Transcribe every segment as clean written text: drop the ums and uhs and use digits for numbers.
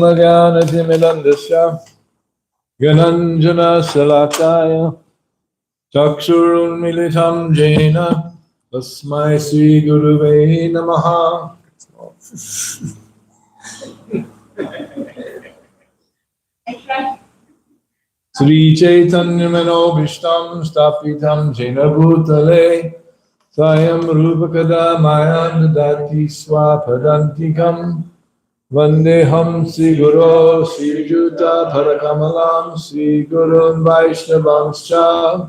Magyanatimirandasya Gananjana Salakaya Chakshurunmilitam Jena Tasmai Sri Guruve Namaha. Sri Chaitanya Manobhishtam Stapitam Jena Bhutale Swayam Rupakada Mayan Dati Swapadantikam Vandeham Sri Guru Sri Juta Parakamalam Sri Gurun Vaishnavanscha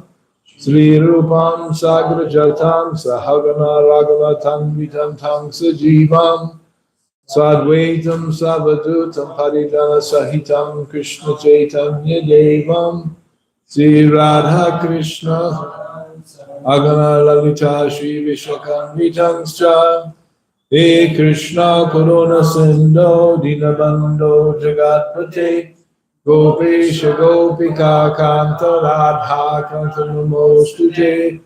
Sri Rupam Sagra Jatam Sahagana Raghunatam Vitam Tam Sajivam Sadvaitam Savadutam Paridana Sahitam Krishna Chaitanya Devam Sri Radha Krishna Agana Lalita Shri Vishakam He Krishna Corona Sindho Dinabando Jagatpate Gopesha Gopika Kanta Radha Kanta Namostute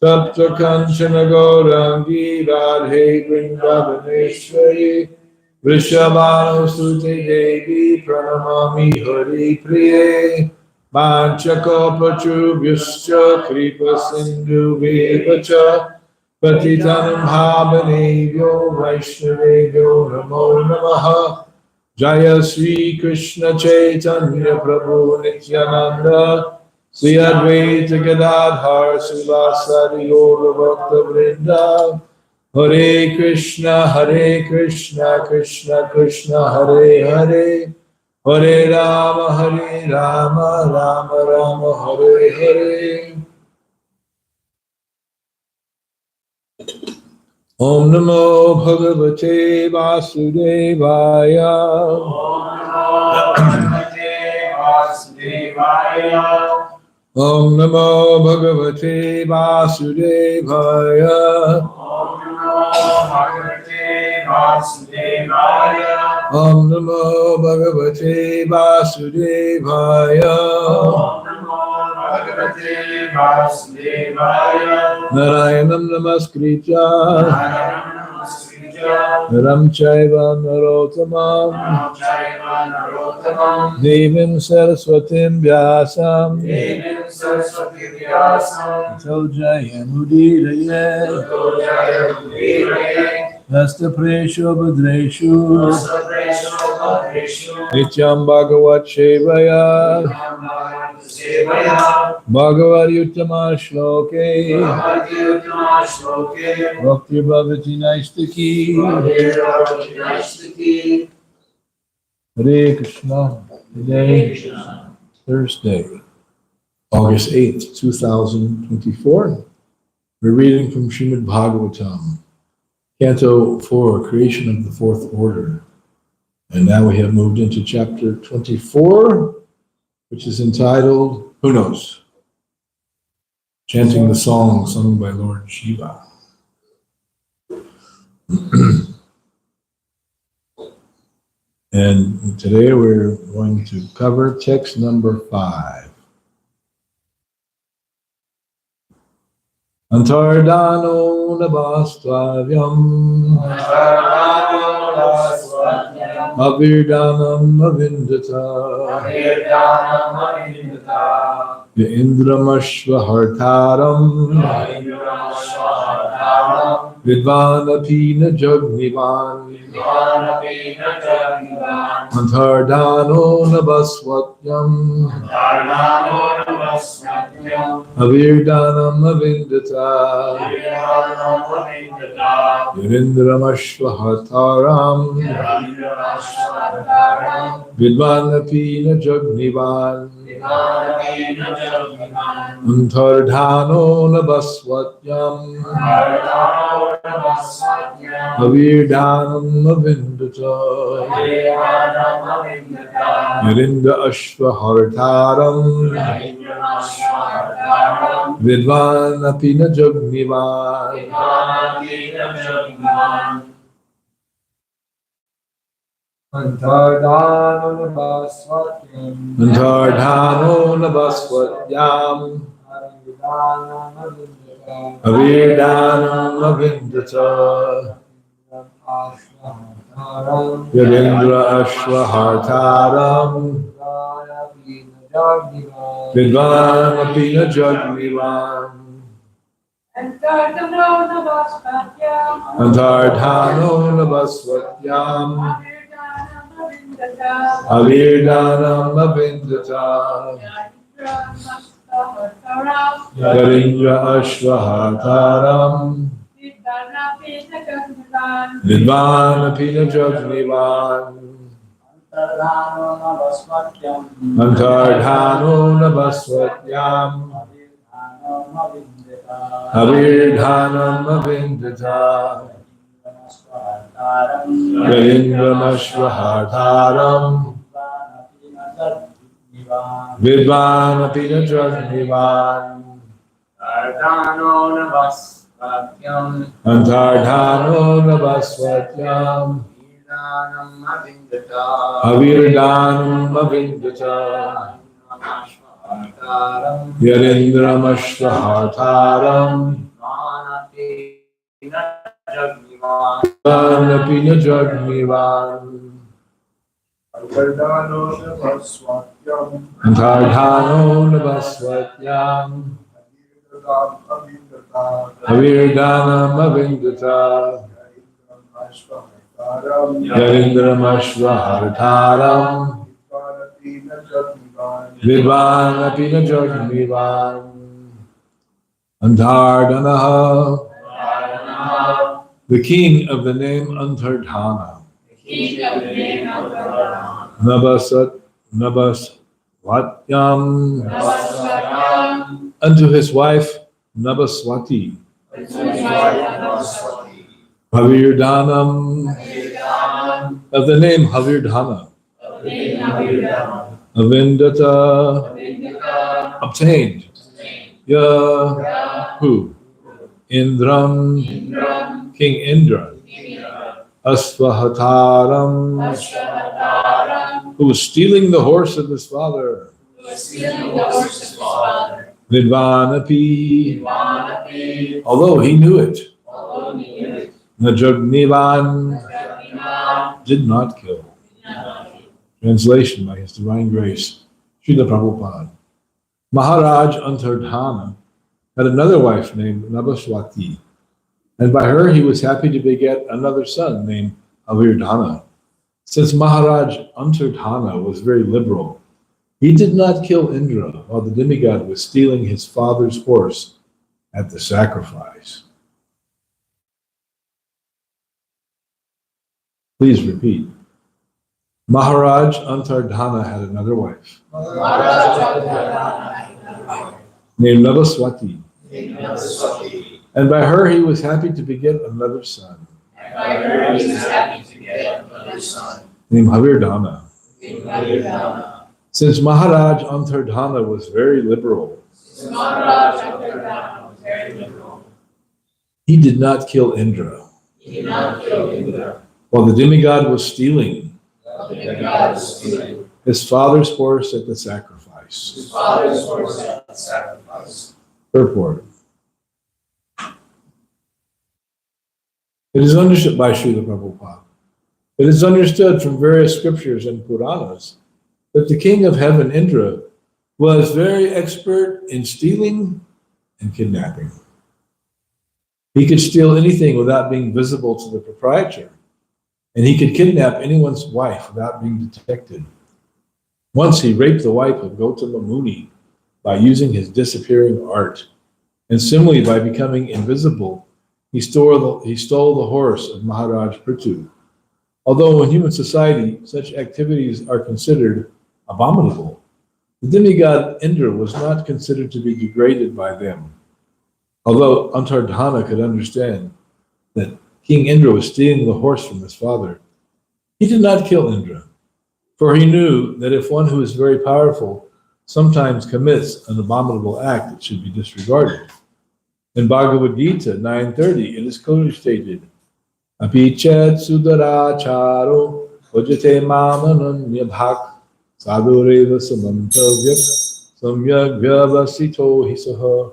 Tapta Kanchana Gaurangi Radhe Vrindavaneshwari Vrishabhanu Sute Devi Pranamami Hari Priye Manchakopachubhyascha Kripa Sindhu Vevacha Patitanam Bhavanebhyo Vaishnavebhyo Namo Namaha Jaya Sri Krishna Chaitanya Prabhu Nityananda Sri Advaita Gadadhar Srivasadi Gaura Bhakta Vrinda Hare Krishna Krishna Krishna Hare Hare Hare Rama Rama Rama Hare Hare Om Namo Bhagavate Vasudevaya. Om Namo Bhagavate Vasudevaya. Om Namo Bhagavate Vasudevaya. Om Namo Bhagavate Vasudevaya. Om Namo Bhagavate Vasudevaya. Om Namo Bhagavate Vasudevaya. Narayanam Namaskritya Naram Namaskritya. Naram Chaiva Narottamam Naram Chaiva Narottamam. Devim Saraswatim Vyasam Devim Saraswati Vyasam. Tato Jayamudiraye Jaya Guruvaya. Nasta Presho Bhadreshu Sadreshu Bhadreshu. Nityam Bhagavat Shevaya Sevaya. Bhagavad Uttama Shloke Bhagavati Uttama Shloke. Bhakti Bhavati Naistaki Nastiki. Hare Krishna. Today, Thursday, August 8th, 2024. We're reading from Srimad Bhagavatam, Canto 4, Creation of the Fourth Order. And now we have moved into chapter 24, which is entitled, Who Knows? Chanting the song sung by Lord Shiva. And today we're going to cover text number 5. Antardano navastavyam avirdanam avindata ya indramashvahartaram vidvanapina jagnivan Antardano navaswatyam avirdanam avindata Yarindramashvahataram Vidvanapina Jagnivan Antardhano Navaswatyam Avirdanam Avindata Yarinda Ashvahartaram Vidvanapina Jagnivan Antardhano Navaswatyam Avirdanam Avindata Yadindra Ashvahartaram Vidvanapina Jagnivan Antardhano Navaswatyam Avirdanam Avindata Yarindra Ashvahartaram Vidvanapina Jagnivan Antardhano Navaswatyam Avirdhanam Avindata Yarindramashvahartaram Vidvanapina Jagnivan Antardhano Navaswatyam Avirdhanam Avindata Yarindramashvahartaram Vidvanapina Jagnivan Antardhano Navaswatyam Avirdanam Avindata Yarindramashvahartaram Vidvanapina Jagnivan Antardhanaha, the king of the name Antardhana. Nabaswatyam, unto his wife Nabaswati. Havirdhanam, of the name Havirdhana, Avindatta, obtained, Ya, who? Indram, King Indra, Asvahataram, who was stealing the horse of his father, Vidvanapi, although he knew it, Najagnivan, did not kill. Translation by His Divine Grace, Srila Prabhupada. Maharaj Antardhana had another wife named Nabaswati, and by her he was happy to beget another son named Havirdhana. Since Maharaj Antardhana was very liberal, he did not kill Indra while the demigod was stealing his father's horse at the sacrifice. Please repeat. Maharaj Antardhana had another wife named Navaswati, and by her he was happy to beget another son named Havirdhana. Since Maharaj Antardhana was very liberal, he did not kill Indra while the demigod was stealing his father's horse at the sacrifice. Purport. It is understood by Srila Prabhupada. It is understood from various scriptures and Puranas that the king of heaven, Indra, was very expert in stealing and kidnapping. He could steal anything without being visible to the proprietor, and he could kidnap anyone's wife without being detected. Once he raped the wife of Gautama Muni by using his disappearing art, and similarly by becoming invisible, he stole the horse of Maharaj Prithu. Although in human society such activities are considered abominable, the demigod Indra was not considered to be degraded by them. Although Antardhana could understand that King Indra was stealing the horse from his father, he did not kill Indra, for he knew that if one who is very powerful sometimes commits an abominable act, it should be disregarded. In Bhagavad Gita 9:30, it is clearly stated, Api chet sudaracharo vajate mamananyabhak sadureva samantavyak samyak vyavasito hisaha.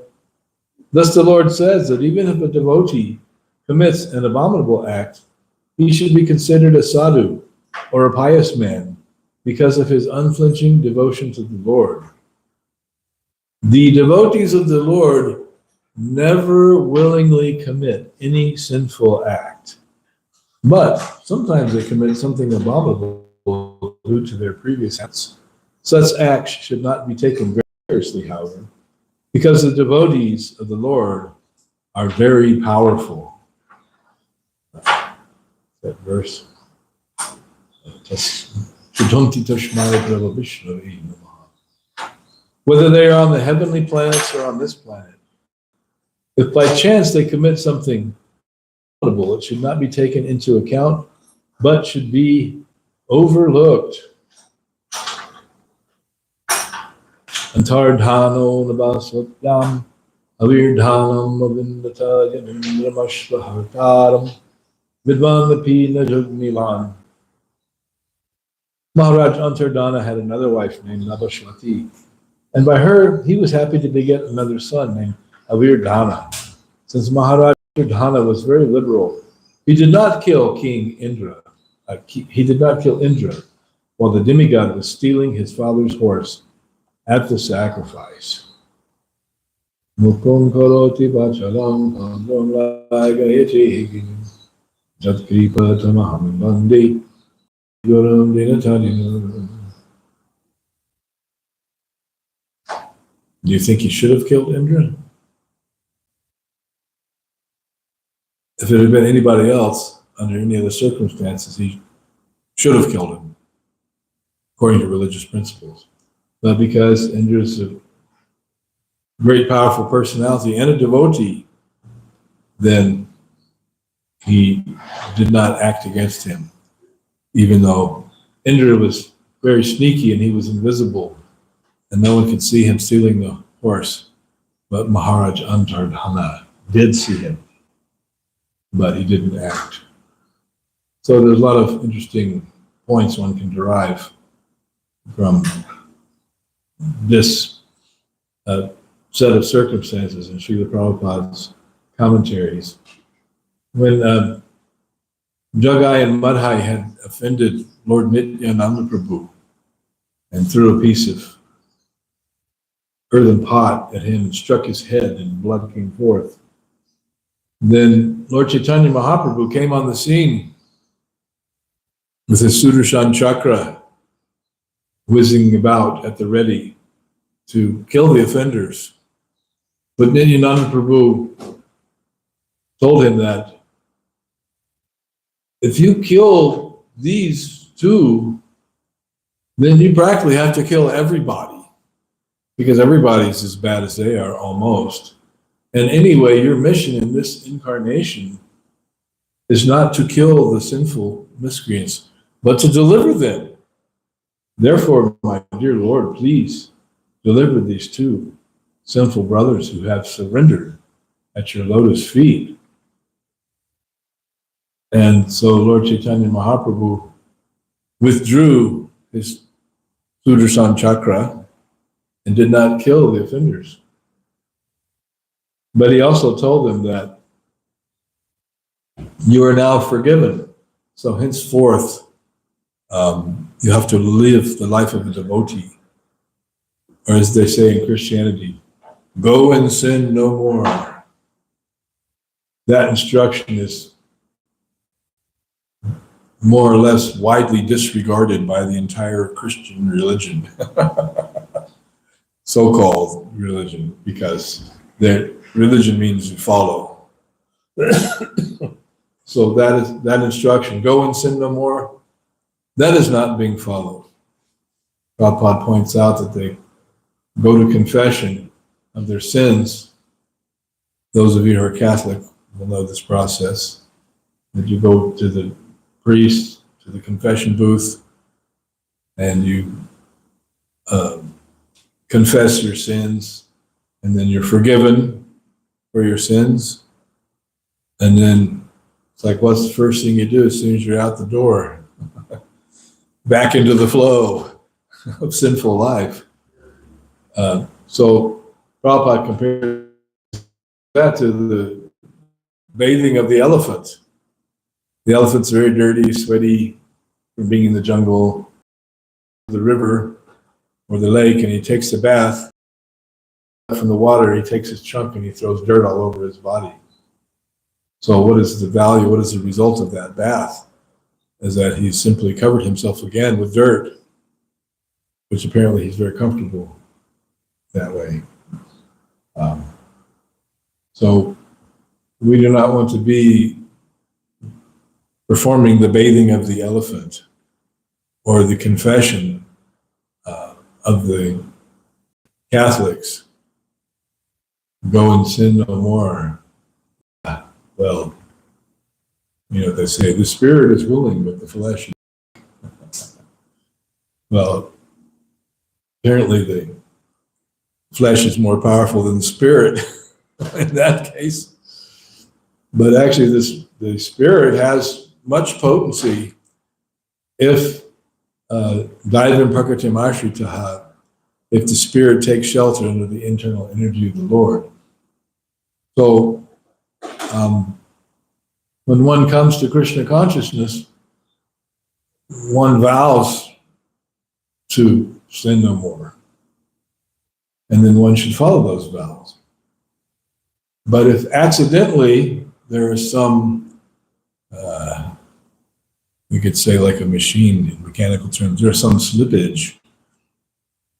Thus the Lord says that even if a devotee commits an abominable act, he should be considered a sadhu or a pious man because of his unflinching devotion to the Lord. The devotees of the Lord never willingly commit any sinful act, but sometimes they commit something abominable due to their previous acts. Such acts should not be taken very seriously, however, because the devotees of the Lord are very powerful. That verse. Whether they are on the heavenly planets or on this planet, if by chance they commit something abominable, it should not be taken into account, but should be overlooked. Antardhano nabasvatyam avirdhanam avindata yanindramashvahartaram vidvanapi najagnivan. Maharaj Antardhana had another wife named Nabashwati, and by her he was happy to beget another son named Havirdhana. Since Maharaj Antardhana was very liberal, he did not kill King Indra. He did not kill Indra while the demigod was stealing his father's horse at the sacrifice. Mukung karoti vachalam pandram lagayati jat kripa tamaham bandi gurum dinatadina. Do you think he should have killed Indra? If it had been anybody else, under any other circumstances, he should have killed him, according to religious principles. But because Indra is a great, powerful personality and a devotee, then he did not act against him, even though Indra was very sneaky and he was invisible and no one could see him stealing the horse. But Maharaj Antardhana did see him, but he didn't act. So there's a lot of interesting points one can derive from this set of circumstances in Srila Prabhupada's commentaries. When Jagai and Madhai had offended Lord Nityananda Prabhu and threw a piece of earthen pot at him and struck his head and blood came forth, then Lord Chaitanya Mahaprabhu came on the scene with his Sudarshan Chakra whizzing about at the ready to kill the offenders. But Nityananda Prabhu told him that if you kill these two, then you practically have to kill everybody, because everybody's as bad as they are almost. And anyway, your mission in this incarnation is not to kill the sinful miscreants, but to deliver them. Therefore, my dear Lord, please deliver these two sinful brothers who have surrendered at your lotus feet. And so Lord Chaitanya Mahaprabhu withdrew his Sudarshan Chakra and did not kill the offenders. But he also told them that you are now forgiven. So henceforth, you have to live the life of a devotee. Or as they say in Christianity, go and sin no more. That instruction is more or less widely disregarded by the entire Christian religion, so-called religion, because their religion means you follow. So that instruction, go and sin no more, that is not being followed. Prabhupada points out that they go to confession of their sins. Those of you who are Catholic will know this process, that you go to the priest, to the confession booth, and you confess your sins, and then you're forgiven for your sins. And then it's like, what's the first thing you do as soon as you're out the door? Back into the flow of sinful life. So Prabhupada compared that to the bathing of the elephant. The elephant's very dirty, sweaty from being in the jungle, the river, or the lake, and he takes a bath. From the water, he takes his trunk and he throws dirt all over his body. So what is the value, what is the result of that bath? Is that he's simply covered himself again with dirt, which apparently he's very comfortable that way. So we do not want to be performing the bathing of the elephant or the confession of the Catholics. Go and sin no more. Well, you know, they say the spirit is willing, but the flesh is. Well, apparently the flesh is more powerful than the spirit in that case. But actually, the spirit has much potency if Daivam Prakritim Ashritaha, if the spirit takes shelter under the internal energy of the Lord. So when one comes to Krishna consciousness, one vows to sin no more. And then one should follow those vows. But if accidentally there is some, we could say like a machine in mechanical terms, there's some slippage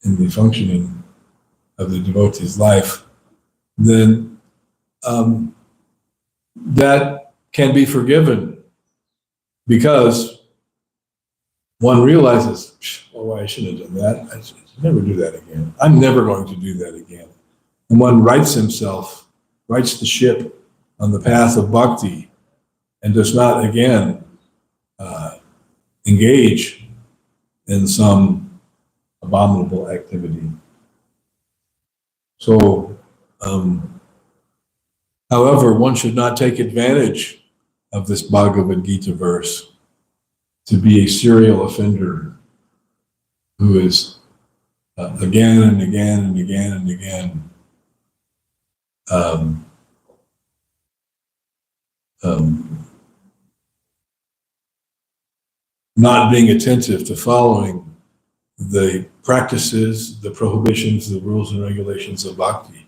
in the functioning of the devotee's life, then that can be forgiven because one realizes, oh, I shouldn't have done that. I should never do that again. I'm never going to do that again. And one rights himself, rights the ship on the path of bhakti, and does not again engage in some abominable activity. So, however, one should not take advantage of this Bhagavad Gita verse to be a serial offender who is again and again and again and again not being attentive to following the practices, the prohibitions, the rules and regulations of bhakti.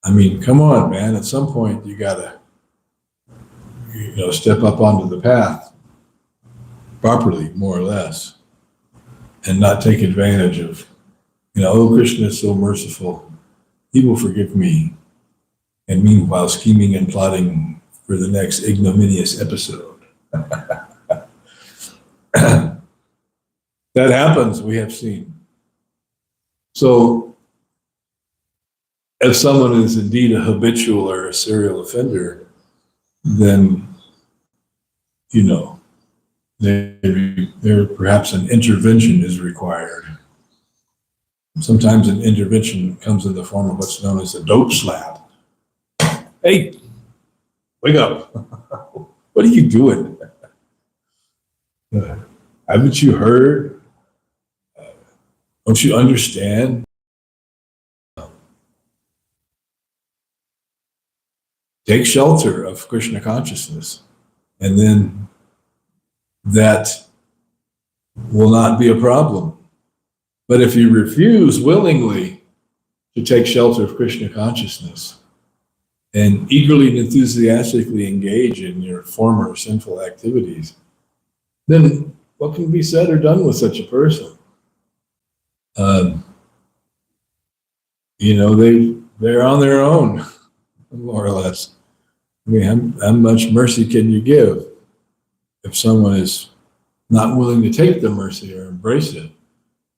I mean, come on, man. At some point, you gotta, step up onto the path properly, more or less, and not take advantage of, oh, Krishna is so merciful, he will forgive me. And meanwhile, scheming and plotting for the next ignominious episode. That happens, we have seen. So, if someone is indeed a habitual or a serial offender, then, there perhaps an intervention is required. Sometimes an intervention comes in the form of what's known as a dope slap. Hey, wake up. What are you doing? Haven't you heard? Don't you understand? Take shelter of Krishna consciousness, and then that will not be a problem. But if you refuse willingly to take shelter of Krishna consciousness and eagerly and enthusiastically engage in your former sinful activities, then what can be said or done with such a person? They're on their own, more or less. I mean, how much mercy can you give if someone is not willing to take the mercy or embrace it,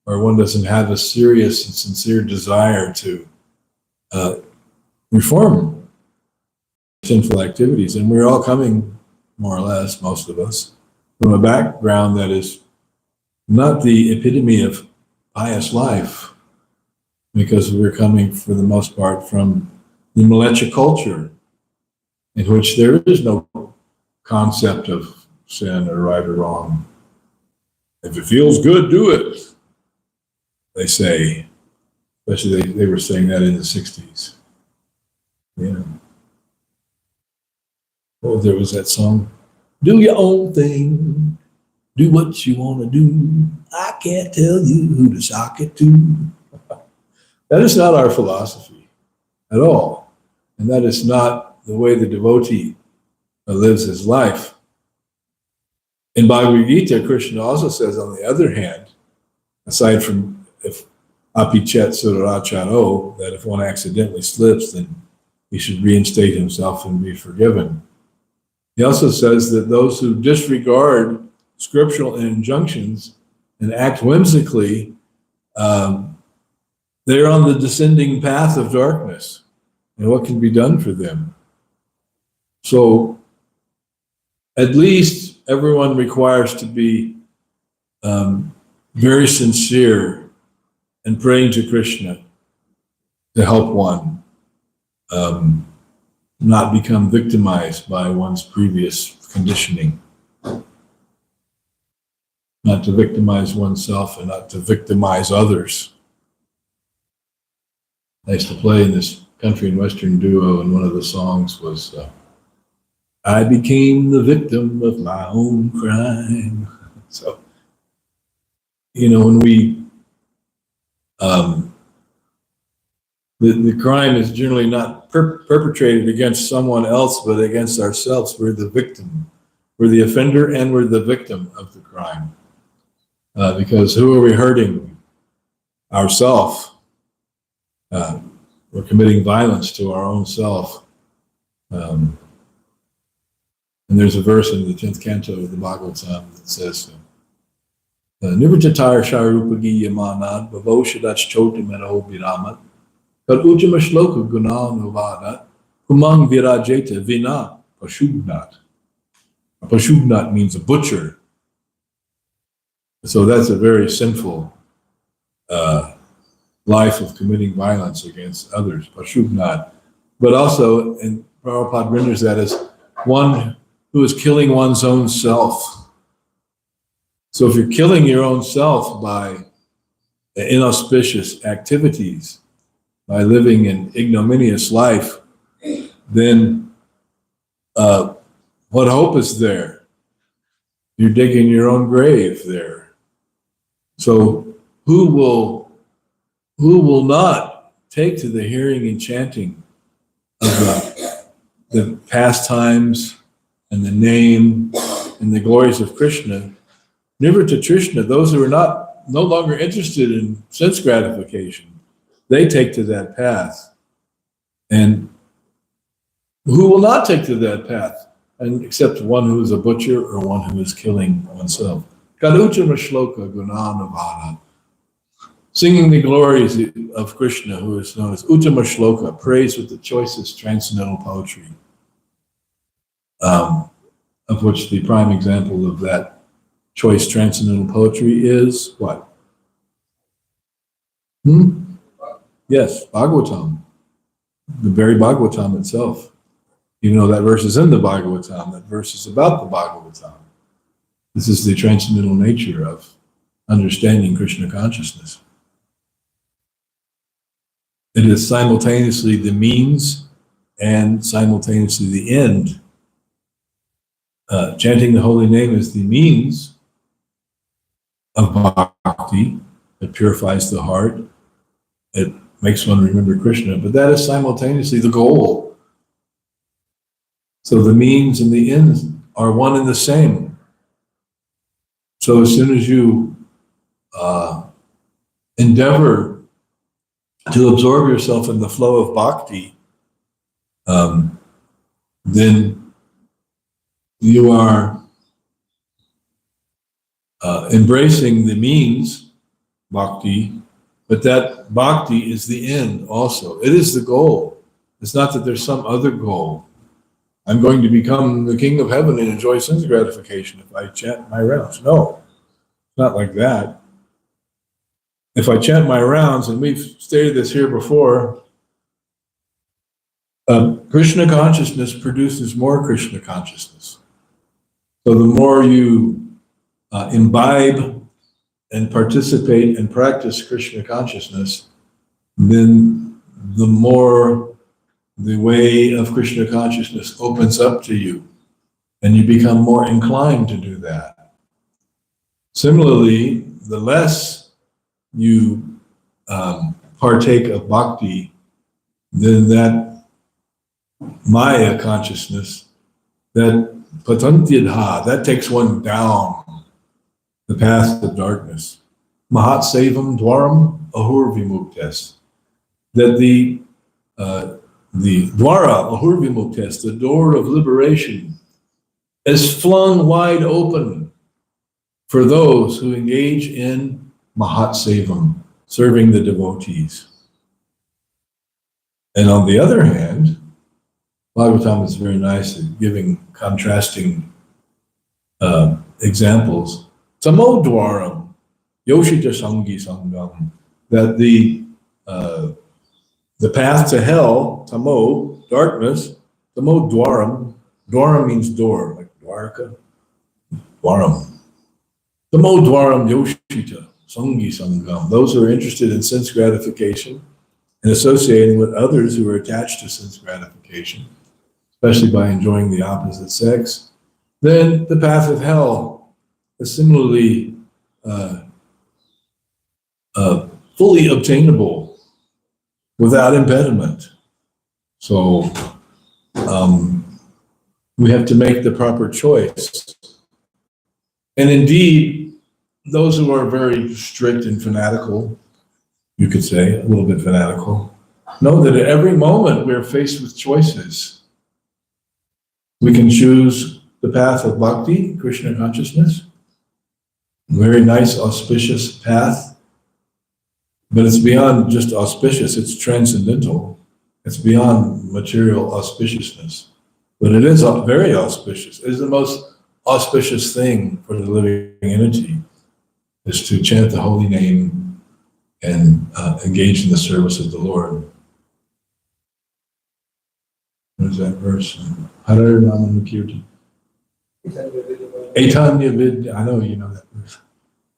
or one doesn't have a serious and sincere desire to reform sinful activities? And we're all coming, more or less, most of us, from a background that is not the epitome of pious life, because we're coming, for the most part, from the Malecha culture, in which there is no concept of sin or right or wrong. If it feels good, do it, they say. Especially they were saying that in the 60s. There was that song, do your own thing, do what you want to do. I can't tell you who to sock it to. That is not our philosophy at all. And that is not the way the devotee lives his life. In Bhagavad Gita, Krishna also says, on the other hand, aside from if apichet suraracharo, that if one accidentally slips, then he should reinstate himself and be forgiven. He also says that those who disregard scriptural injunctions and act whimsically, they're on the descending path of darkness. And what can be done for them? So, at least everyone requires to be very sincere and praying to Krishna to help one not become victimized by one's previous conditioning. Not to victimize oneself and not to victimize others. I used to play in this country and western duo, and one of the songs was, I became the victim of my own crime. So, when we, the crime is generally not perpetrated against someone else, but against ourselves. We're the victim. We're the offender and we're the victim of the crime. Because who are we hurting? Ourself. We're committing violence to our own self. And there's a verse in the 10th canto of the Bhagavatam that says, Nivrajatar Sharupagi Yamanad, Bhavo Shadach Chotimero Viramat, Kad Ujama Shloka Guna Novadat, Humang Virajeta Vina Pashubnat. Pashugnat means a butcher. So that's a very sinful life of committing violence against others, Pashugnat. But also, and Prabhupada renders that as one who is killing one's own self. So if you're killing your own self by inauspicious activities, by living an ignominious life, then what hope is there? You're digging your own grave there. So who will not take to the hearing and chanting of the pastimes and the name and the glories of Krishna? Nirvita Trishna, those who are no longer interested in sense gratification, they take to that path. And who will not take to that path? And except one who is a butcher or one who is killing oneself. Kaluchana Shloka Gunanavada. Singing the glories of Krishna, who is known as Uttama Shloka, praise with the choicest transcendental poetry, of which the prime example of that choice transcendental poetry is what? Yes, Bhagavatam. The very Bhagavatam itself. Even though that verse is in the Bhagavatam, that verse is about the Bhagavatam. This is the transcendental nature of understanding Krishna consciousness. It is simultaneously the means and simultaneously the end. Chanting the holy name is the means of bhakti. It purifies the heart. It makes one remember Krishna, but that is simultaneously the goal. So the means and the ends are one and the same. So as soon as you endeavor to absorb yourself in the flow of bhakti, then you are embracing the means, bhakti, but that bhakti is the end also. It is the goal. It's not that there's some other goal. I'm going to become the king of heaven and enjoy sense gratification if I chant my rounds. No, it's not like that. If I chant my rounds, and we've stated this here before, Krishna consciousness produces more Krishna consciousness. So the more you imbibe and participate and practice Krishna consciousness, then the more the way of Krishna consciousness opens up to you, and you become more inclined to do that. Similarly, the less you partake of bhakti, then that Maya consciousness, that patantyadha, that takes one down the path of darkness. Mahat sevam dwaram ahur vimuktes. That the dwara ahur vimuktes, the door of liberation, is flung wide open for those who engage in Mahat sevam, serving the devotees. And on the other hand, Bhagavatam is very nice at giving contrasting examples. Tamodwaram, Yoshita Sangi Sangam, that the path to hell, tamo, darkness, tamodwaram, dwaram means door, like dwaraka, dwaram. Tamodwaram Yoshita Sangi Sangam, those who are interested in sense gratification and associating with others who are attached to sense gratification, especially by enjoying the opposite sex, then the path of hell is similarly fully obtainable without impediment. So we have to make the proper choice. And indeed, those who are very strict and fanatical, you could say, a little bit fanatical, know that at every moment we're faced with choices. We can choose the path of bhakti, Krishna consciousness, a very nice, auspicious path, but it's beyond just auspicious, it's transcendental. It's beyond material auspiciousness, but it is very auspicious. It is the most auspicious thing for the living entity is to chant the holy name and engage in the service of the Lord. What is that verse? Harer Namanukirti. Etan Nirvid, I know you know that verse.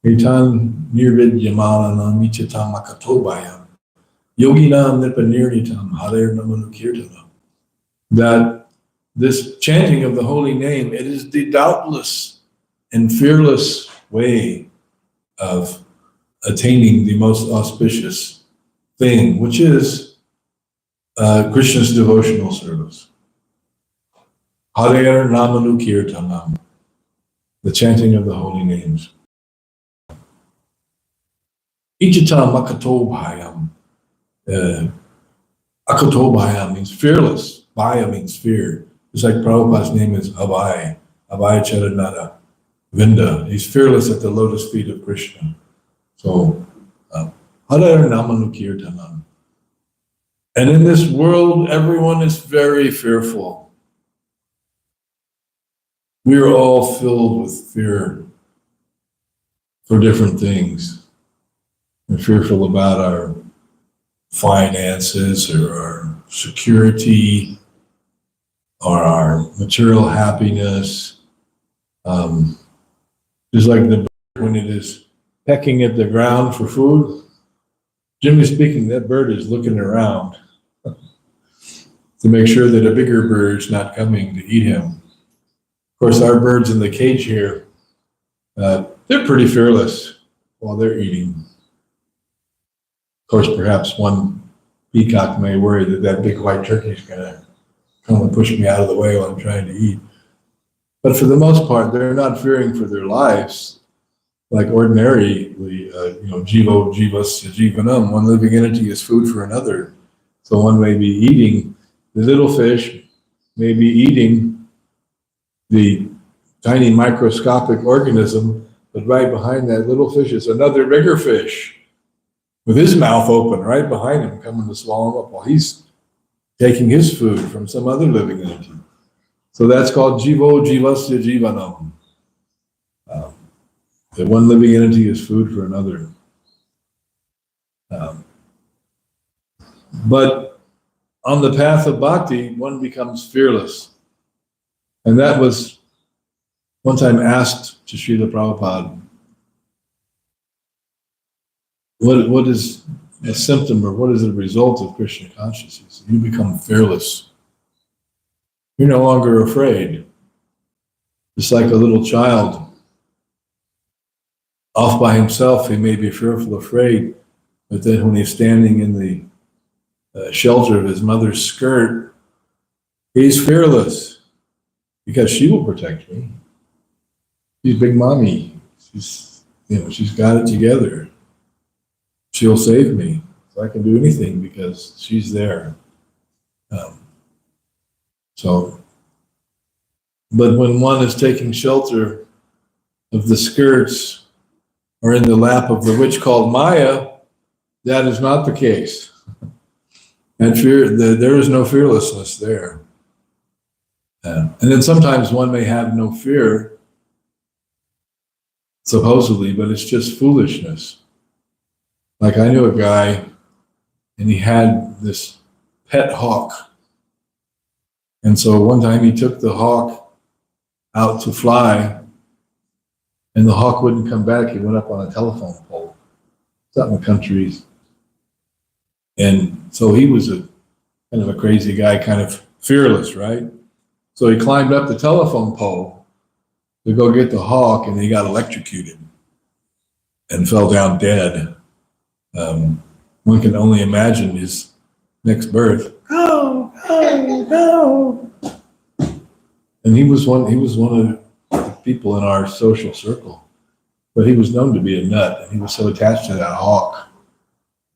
Etan Nirvid Yamanana Michitam Makatobayam. Yoginam Nipanirnitam Harer Namanukirtanam. That this chanting of the holy name, it is the doubtless and fearless way of attaining the most auspicious thing, which is Krishna's devotional service. Harer Namanukirtanam, the chanting of the holy names. Ichitam Akatobhayam. Akatobhayam means fearless. Bhaya means fear. Just like Prabhupada's name is Abhay Charanada Vinda. He's fearless at the lotus feet of Krishna. So, Harer Namanukirtanam. And in this world, everyone is very fearful. We are all filled with fear for different things. We're fearful about our finances or our security or our material happiness. Just like the bird when it is pecking at the ground for food, generally speaking, that bird is looking around to make sure that a bigger bird is not coming to eat him. Of course, our birds in the cage here, they're pretty fearless while they're eating. Of course, perhaps one peacock may worry that that big white turkey is going to come and push me out of the way while I'm trying to eat. But for the most part, they're not fearing for their lives like ordinarily, jivo jivasya jivanam, one living entity is food for another. So one may be eating the little fish, may be eating the tiny microscopic organism, but right behind that little fish is another bigger fish with his mouth open right behind him, coming to swallow him up while he's taking his food from some other living entity. So that's called jivo jivasya jivanam. That one living entity is food for another. But on the path of bhakti, one becomes fearless. And that was one time asked to Srila Prabhupada, what is a symptom or what is the result of Krishna consciousness? You become fearless. You're no longer afraid. Just like a little child, off by himself, he may be fearful, afraid, but then when he's standing in the shelter of his mother's skirt, he's fearless because she will protect me. She's big mommy. She's got it together. She'll save me. So I can do anything because she's there. But when one is taking shelter of the skirts or in the lap of the witch called Maya, that is not the case. And there is no fearlessness there. And then sometimes one may have no fear, supposedly, but it's just foolishness. Like I knew a guy, and he had this pet hawk. And so one time he took the hawk out to fly, and the hawk wouldn't come back. He went up on a telephone pole. It's out in the countries. And so he was a kind of a crazy guy, kind of fearless, right? So he climbed up the telephone pole to go get the hawk, and he got electrocuted and fell down dead. One can only imagine his next birth. Go, go, go. And he was one of the people in our social circle, but he was known to be a nut, and he was so attached to that hawk.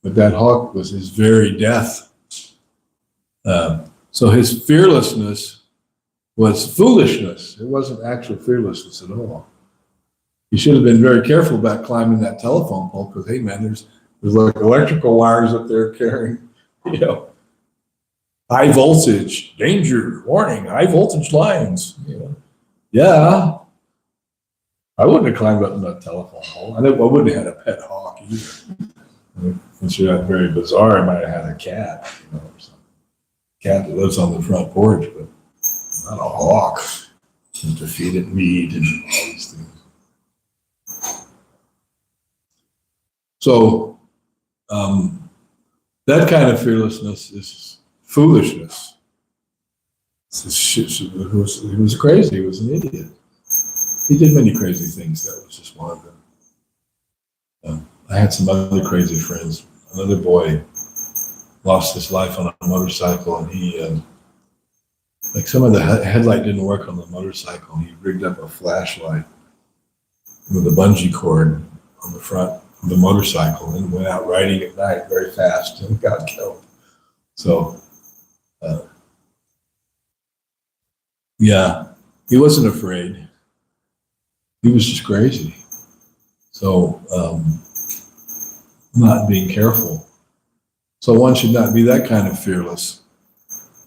But that hawk was his very death. So his fearlessness was foolishness. It wasn't actual fearlessness at all. He should have been very careful about climbing that telephone pole because, hey man, there's like electrical wires up there carrying, high voltage, danger, warning, high voltage lines. Yeah, I wouldn't have climbed up in that telephone pole. I wouldn't have had a pet hawk either. I mean, consider that very bizarre. I might have had a cat, or something. Cat that lives on the front porch, but not a hawk. And to feed it meat and all these things. So that kind of fearlessness is foolishness. He was crazy. He was an idiot. He did many crazy things. That was just one of them. I had some other crazy friends. Another boy lost his life on a motorcycle, and he, like some of the headlight didn't work on the motorcycle. He rigged up a flashlight with a bungee cord on the front of the motorcycle and went out riding at night very fast and got killed. So, yeah, he wasn't afraid. He was just crazy. So, not being careful. So one should not be that kind of fearless.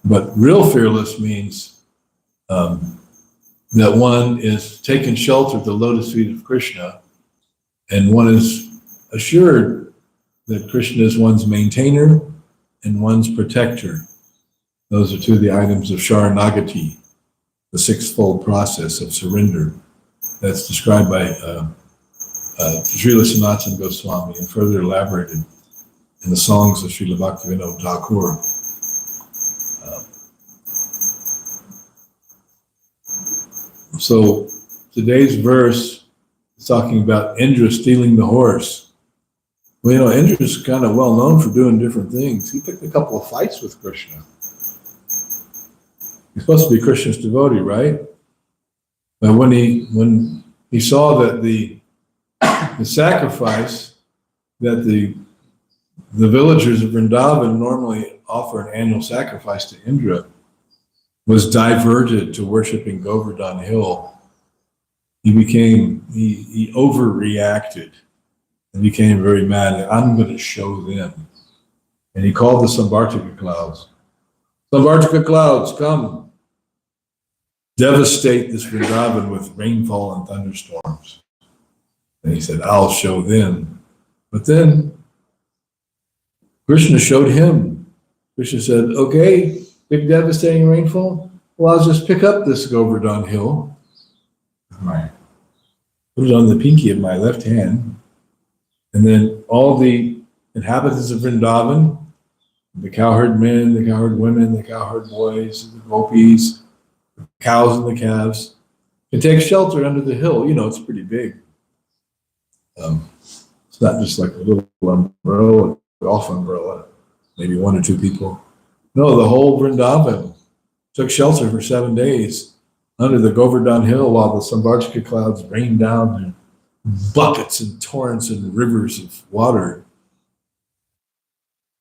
But real fearless means that one is taking shelter at the lotus feet of Krishna, and one is assured that Krishna is one's maintainer and one's protector. Those are two of the items of Sharanagati, the sixfold process of surrender. That's described by Srila Sanatana Goswami and further elaborated in the songs of Srila Bhaktivinoda Thakur. So today's verse is talking about Indra stealing the horse. Well, Indra's kind of well known for doing different things. He picked a couple of fights with Krishna. He's supposed to be Krishna's devotee, right? But when he saw that the sacrifice that the villagers of Vrindavan normally offer an annual sacrifice to Indra was diverted to worshiping Govardhan Hill, he overreacted and became very mad. I'm going to show them. And he called the Samvartika clouds. Samvartika clouds, come. Devastate this Vrindavan with rainfall and thunderstorms. And he said, I'll show them. But then Krishna showed him. Krishna said, okay, big devastating rainfall. Well, I'll just pick up this Govardhan Hill. Right. Put it on the pinky of my left hand. And then all the inhabitants of Vrindavan, the cowherd men, the cowherd women, the cowherd boys, the gopis, the cows and the calves, can take shelter under the hill. It's pretty big. It's not just like a little umbrella, golf umbrella, maybe one or two people. No, the whole Vrindavan took shelter for 7 days under the Govardhan Hill while the Samvartika clouds rained down in buckets and torrents and rivers of water.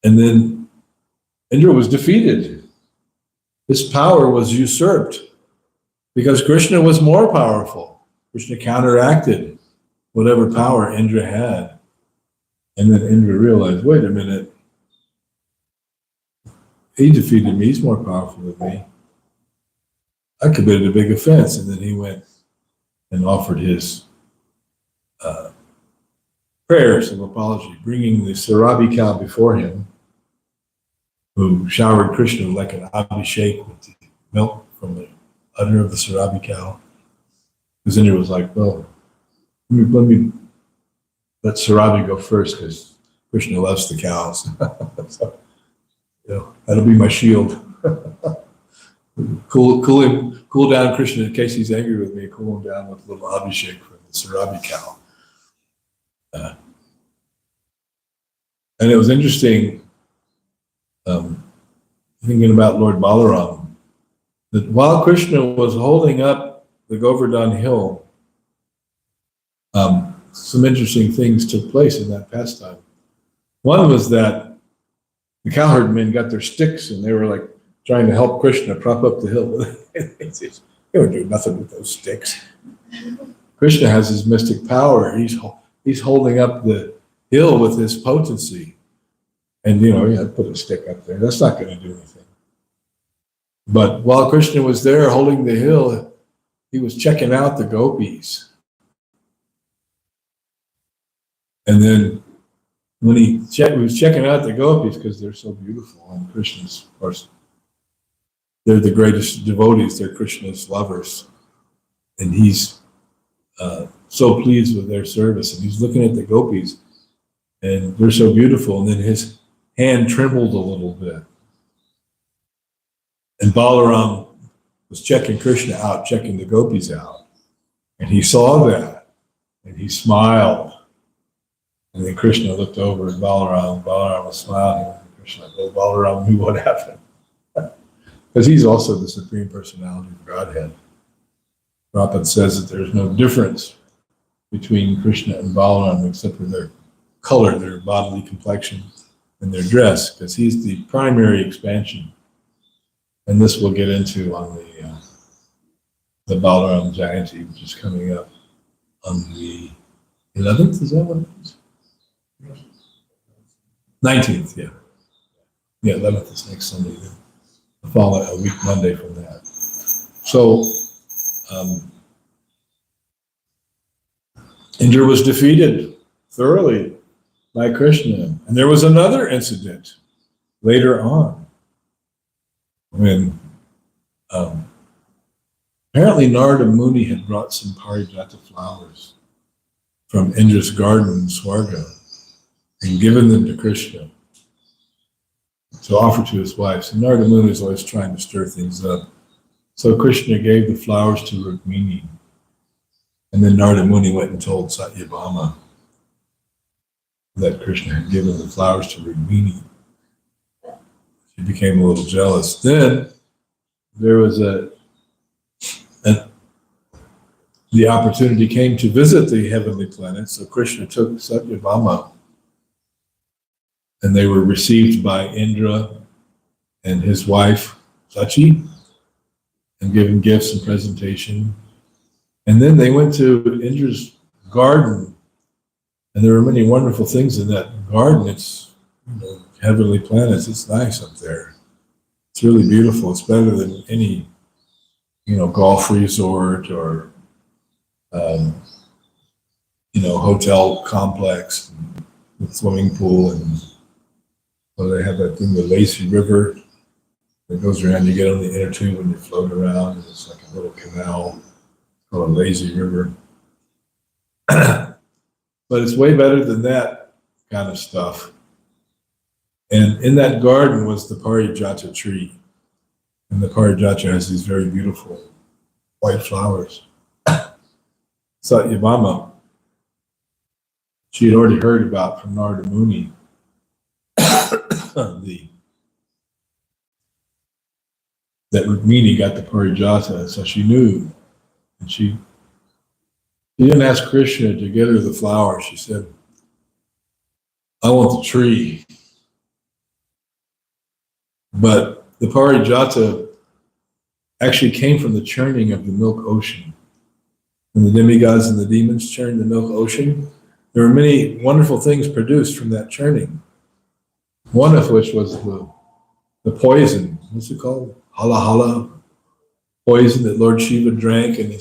And then Indra was defeated. His power was usurped because Krishna was more powerful. Krishna counteracted whatever power Indra had. And then Indra realized, wait a minute, he defeated me, he's more powerful than me. I committed a big offense. And then he went and offered his prayers of apology, bringing the Sarabi cow before him, who showered Krishna like an abhishek with the milk from the udder of the Sarabi cow. Because Indra was like, well, let Sarabi go first because Krishna loves the cows. So, that'll be my shield. Cool down Krishna in case he's angry with me. Cool him down with a little abhishek from the Sarabi cow. And it was interesting, thinking about Lord Balaram, that while Krishna was holding up the Govardhan Hill, some interesting things took place in that pastime. One was that the cowherd men got their sticks and they were like trying to help Krishna prop up the hill. They were doing nothing with those sticks. Krishna has his mystic power. He's holding up the hill with his potency. And, he had to put a stick up there. That's not going to do anything. But while Krishna was there holding the hill, he was checking out the gopis. And then when he was checking out the gopis because they're so beautiful, and Krishna's, of course, they're the greatest devotees, they're Krishna's lovers. And he's so pleased with their service. And he's looking at the gopis, and they're so beautiful. And then his hand trembled a little bit. And Balaram was checking Krishna out, checking the gopis out. And he saw that, and he smiled. And then Krishna looked over at Balaram. Balaram was smiling. And Krishna, well, Balaram knew what happened. Because he's also the Supreme Personality of Godhead. Prabhupada says that there's no difference between Krishna and Balaram except for their color, their bodily complexion, and their dress, because he's the primary expansion. And this we'll get into on the Balaram Jayanti, which is coming up on the 11th, is that what it is? 19th, yeah. Yeah, 11th is next Sunday. The following a week Monday from that. So, Indra was defeated thoroughly by Krishna. And there was another incident later on when apparently Narada Muni had brought some Parijata flowers from Indra's garden in Swarga and given them to Krishna to offer to his wife. So Narada Muni is always trying to stir things up. So Krishna gave the flowers to Rukmini. And then Narada Muni went and told Satyabhama that Krishna had given the flowers to Rukmini. She became a little jealous. Then there was the opportunity came to visit the heavenly planet. So Krishna took Satyabhama, and they were received by Indra and his wife, Sachi, and given gifts and presentation. And then they went to Indra's garden, and there were many wonderful things in that garden. It's, heavenly planets. It's nice up there. It's really beautiful. It's better than any, golf resort or, hotel complex with swimming pool. And they have that thing, the lazy river that goes around. You get on the inner tube and you float around. And it's like a little canal called a lazy river. But it's way better than that kind of stuff. And in that garden was the Parijata tree. And the Parijata has these very beautiful white flowers. Satyabhama, she had already heard about from Narada Muni that Rukmini got the Parijata, so she knew. And she didn't ask Krishna to get her the flower. She said, I want the tree. But the Parijata actually came from the churning of the milk ocean. When the demigods and the demons churned the milk ocean, there were many wonderful things produced from that churning. One of which was the poison. What's it called? Hala hala. Poison that Lord Shiva drank, and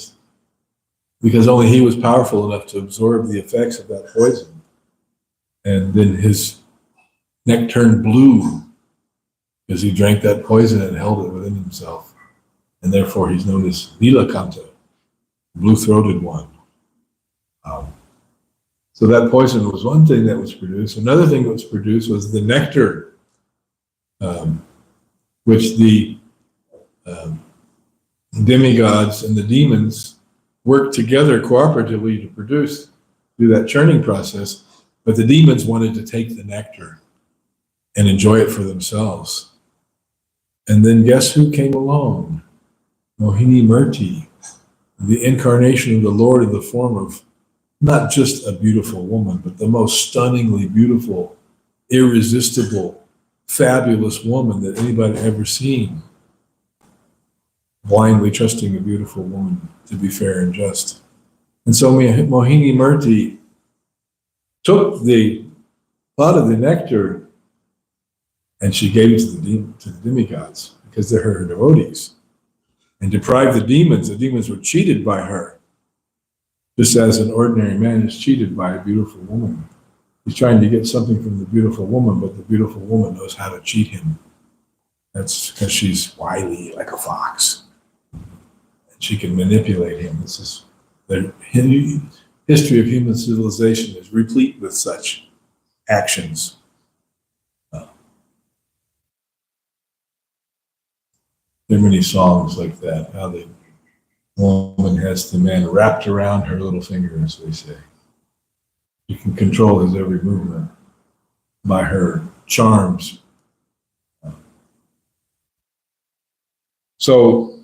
because only he was powerful enough to absorb the effects of that poison. And then his neck turned blue because he drank that poison and held it within himself. And therefore he's known as Nilakanta, blue-throated one. So that poison was one thing that was produced. Another thing that was produced was the nectar, which the demigods and the demons worked together cooperatively to produce through that churning process. But the demons wanted to take the nectar and enjoy it for themselves. And then guess who came along? Mohini Murti, the incarnation of the Lord in the form of not just a beautiful woman, but the most stunningly beautiful, irresistible, fabulous woman that anybody ever seen. Blindly trusting a beautiful woman to be fair and just. And so Mohini Murti took the pot of the nectar and she gave it to the demigods because they're her devotees, and deprived the demons. The demons were cheated by her, just as an ordinary man is cheated by a beautiful woman. He's trying to get something from the beautiful woman, but the beautiful woman knows how to cheat him. That's because she's wily like a fox. And she can manipulate him. This is the history of human civilization is replete with such actions. There are many songs like that, how the woman has the man wrapped around her little finger, as they say. You can control his every movement by her charms. So,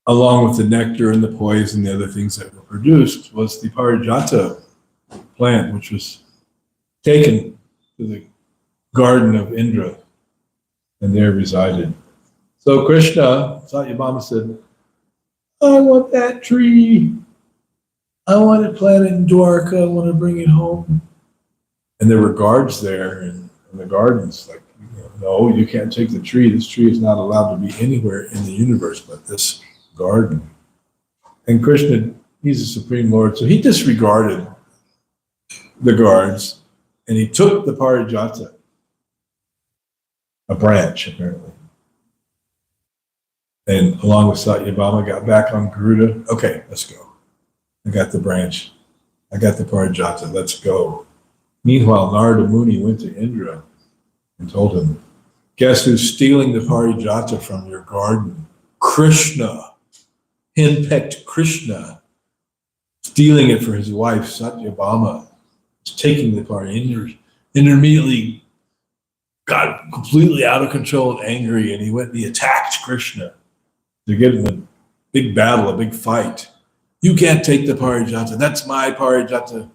along with the nectar and the poison and the other things that were produced, was the Parijata plant, which was taken to the garden of Indra, and there resided. So Krishna, Satyabhama said, I want that tree. I want it planted in Dwarka. I want to bring it home. And there were guards there in the gardens, like, no, you can't take the tree. This tree is not allowed to be anywhere in the universe but this garden. And Krishna, he's the Supreme Lord, so he disregarded the guards and he took the Parijata, a branch apparently. And along with Satyabhama, got back on Garuda. Okay, let's go. I got the branch. I got the Parijata. Let's go. Meanwhile, Narada Muni went to Indra and told him, guess who's stealing the Parijata from your garden? Krishna. Henpecked Krishna. Stealing it for his wife, Satyabhama. He's taking the Parijata. Indra immediately got completely out of control and angry, and he went and he attacked Krishna. They're getting a big battle, a big fight. You can't take the Parijata. That's my Parijata.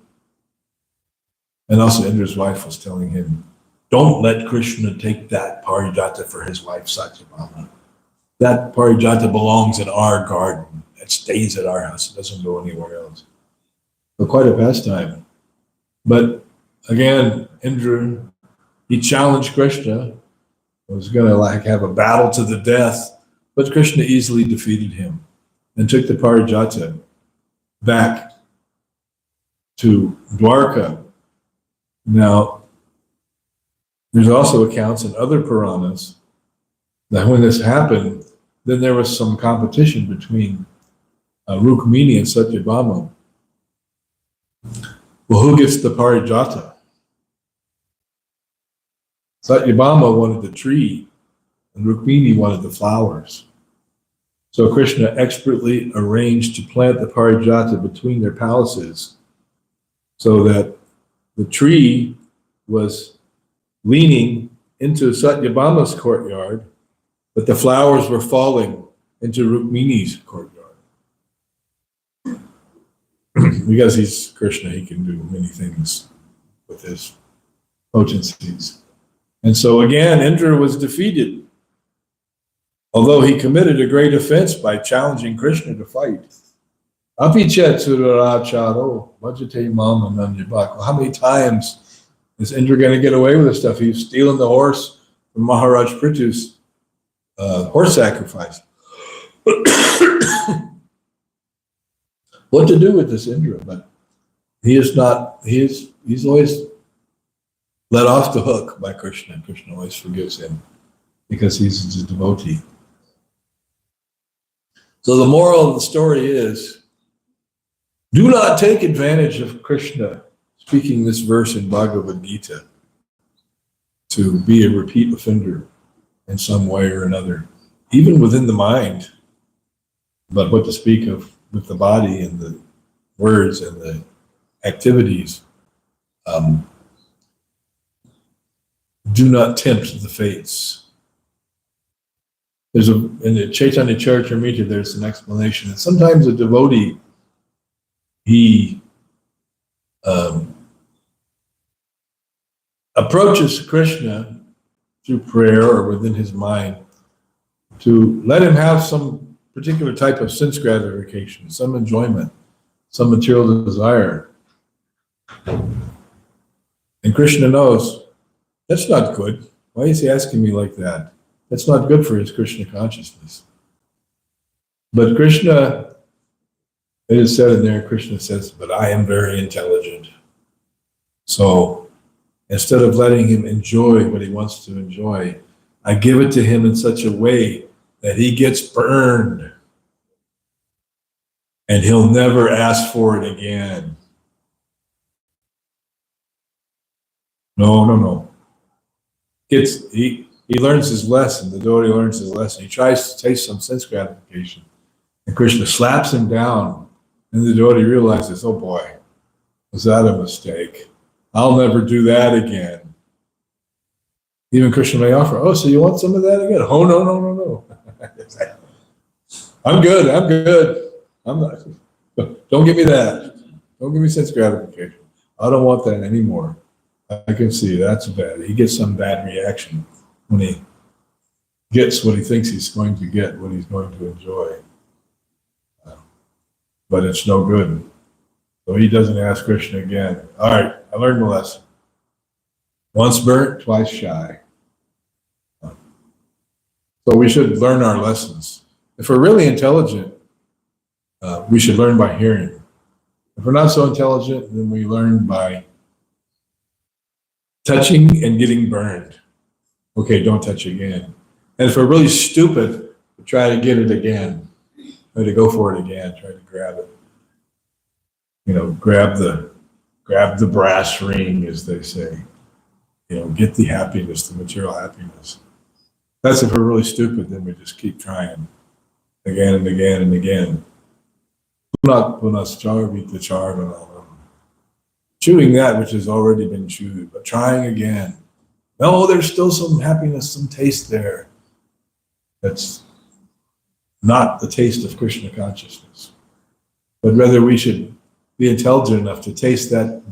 And also Indra's wife was telling him, don't let Krishna take that Parijata for his wife, Satyabhama. That Parijata belongs in our garden. It stays at our house. It doesn't go anywhere else. So quite a pastime. But again, Indra, he challenged Krishna. He was going to have a battle to the death. But Krishna easily defeated him and took the Parijata back to Dwarka. Now, there's also accounts in other Puranas that when this happened, then there was some competition between Rukmini and Satyabhama. Well, who gets the Parijata? Satyabhama wanted the tree, and Rukmini wanted the flowers. So Krishna expertly arranged to plant the Parijata between their palaces so that the tree was leaning into Satyabhama's courtyard, but the flowers were falling into Rukmini's courtyard. Because he's Krishna, he can do many things with his potencies. And so again, Indra was defeated, although he committed a great offense by challenging Krishna to fight. Apichet suraracharo vajate mam ananyabhak. How many times is Indra going to get away with this stuff? He's stealing the horse from Maharaj Prithu's horse sacrifice. What to do with this Indra? But he is not, he's always let off the hook by Krishna. Krishna always forgives him because he's a devotee. So the moral of the story is, do not take advantage of Krishna speaking this verse in Bhagavad Gita to be a repeat offender in some way or another, even within the mind. But what to speak of with the body and the words and the activities. Do not tempt the fates. In the Chaitanya Charitamrita, there's an explanation that sometimes a devotee, he approaches Krishna through prayer or within his mind to let him have some particular type of sense gratification, some enjoyment, some material desire. And Krishna knows, that's not good. Why is he asking me like that? That's not good for his Krishna consciousness. But Krishna, it is said in there, Krishna says, but I am very intelligent. So instead of letting him enjoy what he wants to enjoy, I give it to him in such a way that he gets burned and he'll never ask for it again. No. He learns his lesson. The devotee learns his lesson. He tries to taste some sense gratification. And Krishna slaps him down. And the devotee realizes, oh boy, was that a mistake? I'll never do that again. Even Krishna may offer, oh, so you want some of that again? Oh, no. I'm good. I'm not. Don't give me that. Don't give me sense gratification. I don't want that anymore. I can see that's bad. He gets some bad reaction when he gets what he thinks he's going to get, what he's going to enjoy. But it's no good. So he doesn't ask Krishna again. All right, I learned the lesson. Once burnt, twice shy. So we should learn our lessons. If we're really intelligent, we should learn by hearing. If we're not so intelligent, then we learn by touching and getting burned. Okay, don't touch again. And if we're really stupid, we try to get it again. Try to go for it again. Try to grab it. Grab the brass ring, as they say. Get the happiness, the material happiness. That's if we're really stupid, then we just keep trying again and again and again. Chewing that which has already been chewed, but trying again. No, there's still some happiness, some taste there. That's not the taste of Krishna consciousness. But rather we should be intelligent enough to taste that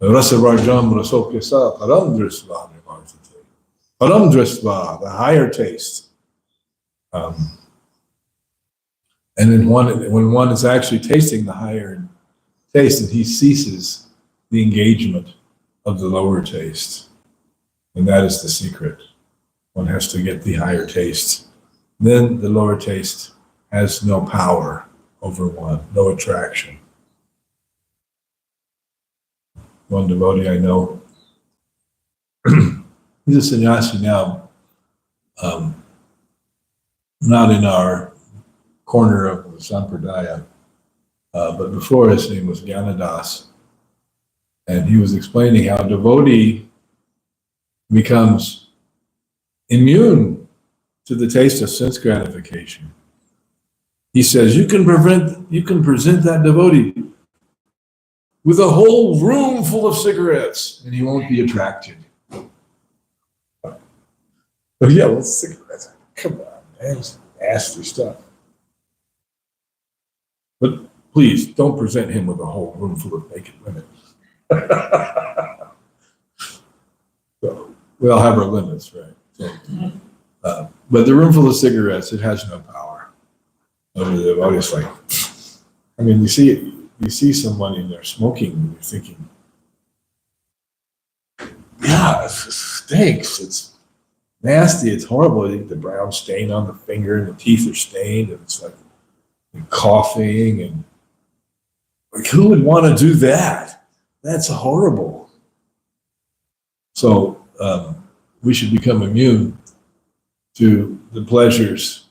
rasa rajam rasokesa param drisva nivartate. Param drisva, the higher taste. And then when one is actually tasting the higher taste, and he ceases the engagement of the lower taste. And that is the secret. One has to get the higher taste. Then the lower taste has no power over one, no attraction. One devotee I know, he's a sannyasi now, not in our corner of the Sampradaya, but before his name was Gyanadas. And he was explaining how a devotee becomes immune to the taste of sense gratification. He says, you can present that devotee with a whole room full of cigarettes, and he won't be attracted. Oh yeah, well, cigarettes. Come on, man, it's nasty stuff. But please don't present him with a whole room full of naked women. So we all have our limits, right? So, but the room full of cigarettes, it has no power over the body. It's like, I mean, you see someone in there smoking, and you're thinking, yeah, it stinks. It's nasty. It's horrible. The brown stain on the finger, and the teeth are stained, and it's like coughing, and like, who would want to do that? That's horrible. So we should become immune to the pleasures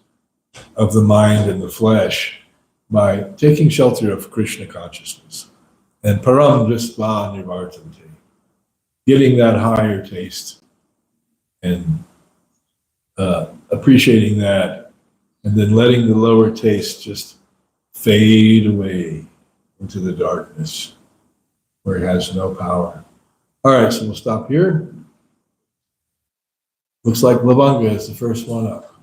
of the mind and the flesh by taking shelter of Krishna consciousness and param drisva nivartante, getting that higher taste and appreciating that, and then letting the lower taste just fade away into the darkness where it has no power. All right, so we'll stop here. Looks like Lavanga is the first one up.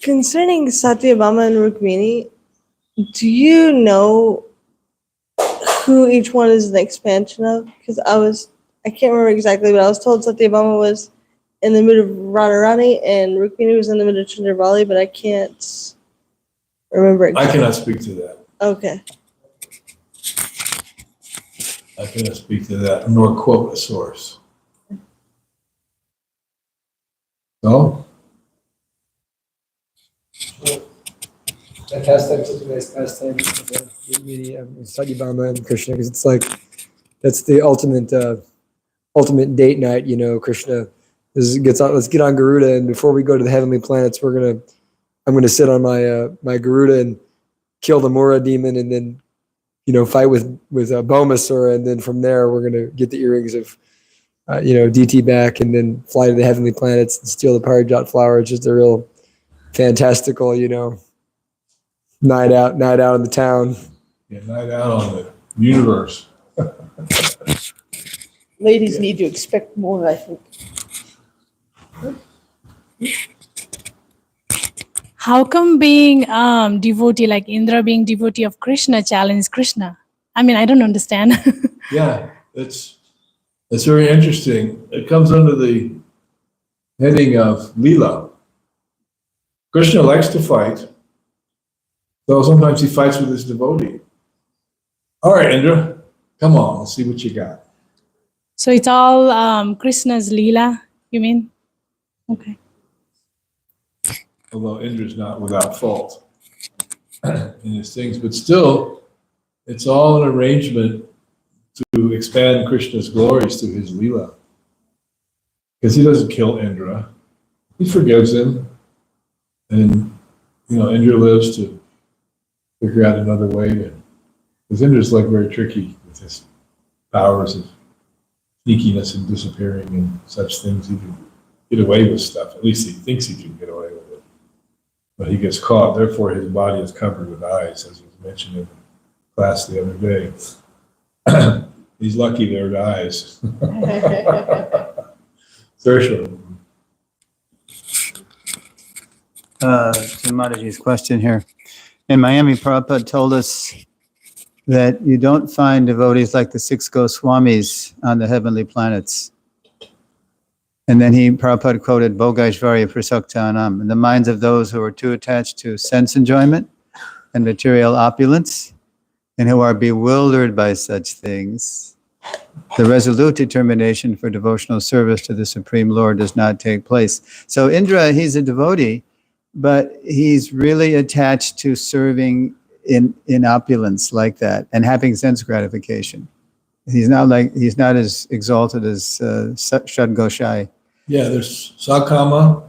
Concerning Satyabhama and Rukmini, do you know who each one is an expansion of? Because I can't remember exactly, but I was told Satyabhama was in the mood of Radharani and Rukmini was in the mood of Chandravali, but I can't remember exactly. I cannot speak to that. Okay. I cannot speak to that, nor quote a source. So, That pastime is such a nice pastime. Meeting Satyabhama and Krishna, because it's like that's the ultimate date night. You know, Krishna gets on. Let's get on Garuda, and before we go to the heavenly planets, I'm gonna sit on my Garuda and kill the Mora demon, and then fight with Bhaumasura, and then from there we're gonna get the earrings of DT back, and then fly to the heavenly planets and steal the Parijat flower. It's just a real fantastical, night out in the town. Yeah, night out on the universe. Ladies need to expect more, I think. How come being devotee, like Indra being devotee of Krishna, challenged Krishna? I mean, I don't understand. Yeah, that's very interesting. It comes under the heading of Leela. Krishna likes to fight, so sometimes he fights with his devotee. All right, Indra, come on, let's see what you got. So it's all Krishna's Leela, you mean? Okay. Although Indra's not without fault in his things, but still, it's all an arrangement to expand Krishna's glories through his Leela. Because he doesn't kill Indra, he forgives him, and Indra lives to figure out another way. Because Indra's like very tricky with his powers of sneakiness and disappearing and such things. He can get away with stuff. At least he thinks he can get away with it. But he gets caught. Therefore, his body is covered with eyes, as was mentioned in class the other day. He's lucky they're eyes. Seriously. To Mataji's question here. In Miami, Prabhupada told us that you don't find devotees like the 6 Goswamis on the heavenly planets. And then Prabhupada quoted Bhogaishvarya Prasaktanam, in the minds of those who are too attached to sense enjoyment and material opulence, and who are bewildered by such things, the resolute determination for devotional service to the Supreme Lord does not take place. So Indra, he's a devotee, but he's really attached to serving in opulence like that and having sense gratification. He's not as exalted as Shad Goshai. Yeah, there's Sakama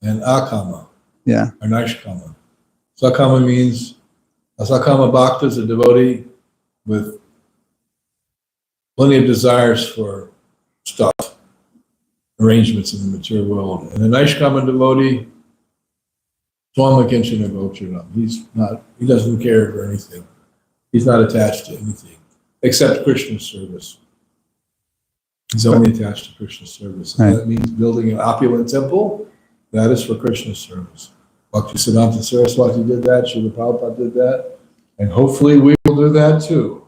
and Akama. Yeah. Or Naishkama. Sakama means a Sakama Bhakta is a devotee with plenty of desires for stuff, arrangements in the material world. And the Naishkama devotee, Swamakinchana Gochanam. He doesn't care for anything. He's not attached to anything except Krishna's service. He's only attached to Krishna's service. And that means building an opulent temple. That is for Krishna's service. Bhaktisiddhanta Saraswati did that. Srila Prabhupada did that. And hopefully we will do that too.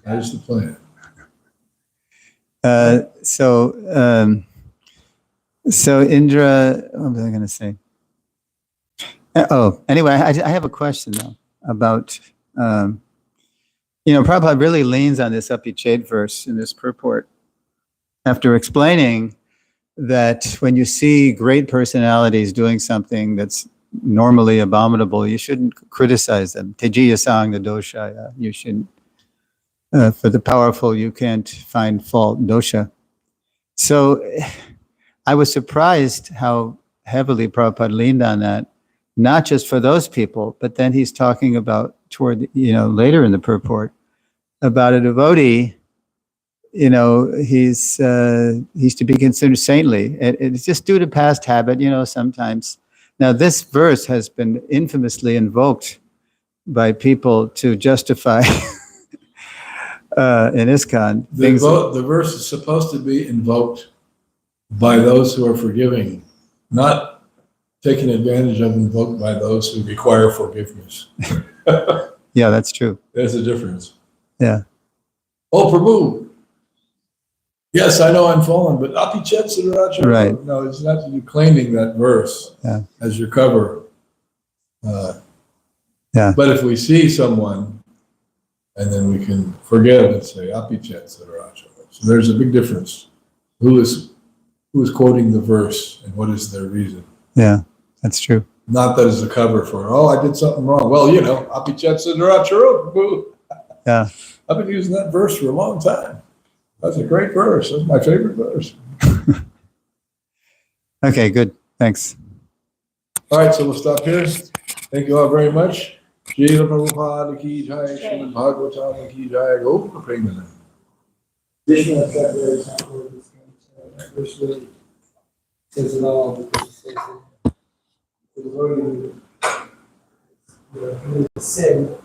That is the plan. So Indra, what was I going to say? Anyway, I have a question though about, Prabhupada really leans on this Apichet verse in this purport after explaining that when you see great personalities doing something that's normally abominable, you shouldn't criticize them. Tejiya sang the doshaya. You shouldn't. For the powerful, you can't find fault, dosha. So I was surprised how heavily Prabhupada leaned on that, not just for those people, but then he's talking about later in the purport about a devotee, he's to be considered saintly. It's just due to past habit, sometimes. Now, this verse has been infamously invoked by people to justify in ISKCON. The verse is supposed to be invoked by those who are forgiving, not taken advantage of, invoked by those who require forgiveness. Yeah, that's true. There's a difference. Yeah. Oh, Prabhu. Yes, I know I'm fallen, but Apichet Siddharaja. Right. No, it's not you claiming that verse as your cover. But if we see someone, and then we can forgive and say Apichet Siddharaja. So there's a big difference. Who is quoting the verse and what is their reason? Yeah, that's true. Not that it's a cover for, oh, I did something wrong. Well, you know, Prabhu. Yeah. I've been using that verse for a long time. That's a great verse. That's my favorite verse. Okay, good. Thanks. All right, so we'll stop here. Thank you all very much. Jai Prabhupada ki jai, Srimad Bhagavatam ki jai, go for payment. Additional vocabulary is not really this kind, so that verse really says it all because it says that the devotee, the sin